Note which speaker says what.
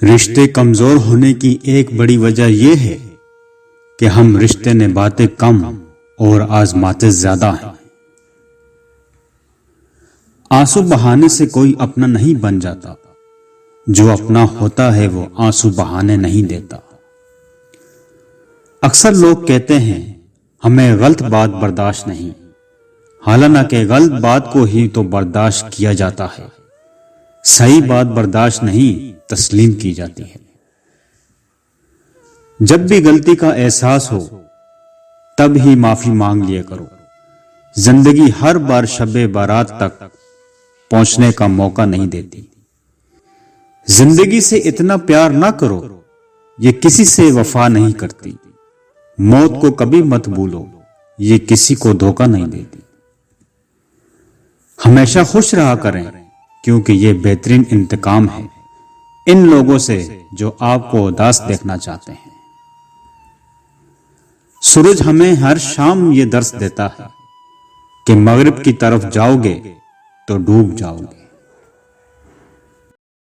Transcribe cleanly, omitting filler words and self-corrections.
Speaker 1: رشتے کمزور ہونے کی ایک بڑی وجہ یہ ہے کہ ہم رشتے نبھاتے کم اور آزماتے زیادہ ہیں۔ آنسو بہانے سے کوئی اپنا نہیں بن جاتا، جو اپنا ہوتا ہے وہ آنسو بہانے نہیں دیتا۔ اکثر لوگ کہتے ہیں ہمیں غلط بات برداشت نہیں، حالانکہ غلط بات کو ہی تو برداشت کیا جاتا ہے، صحیح بات برداشت نہیں تسلیم کی جاتی ہے۔ جب بھی غلطی کا احساس ہو تب ہی معافی مانگ لیا کرو۔ زندگی ہر بار شب بارات تک پہنچنے کا موقع نہیں دیتی۔ زندگی سے اتنا پیار نہ کرو، یہ کسی سے وفا نہیں کرتی۔ موت کو کبھی مت بھولو، یہ کسی کو دھوکہ نہیں دیتی۔ ہمیشہ خوش رہا کریں کیونکہ یہ بہترین انتقام ہے ان لوگوں سے جو آپ کو اداس دیکھنا چاہتے ہیں۔ سورج ہمیں ہر شام یہ درس دیتا ہے کہ مغرب کی طرف جاؤ گے تو ڈوب جاؤ گے۔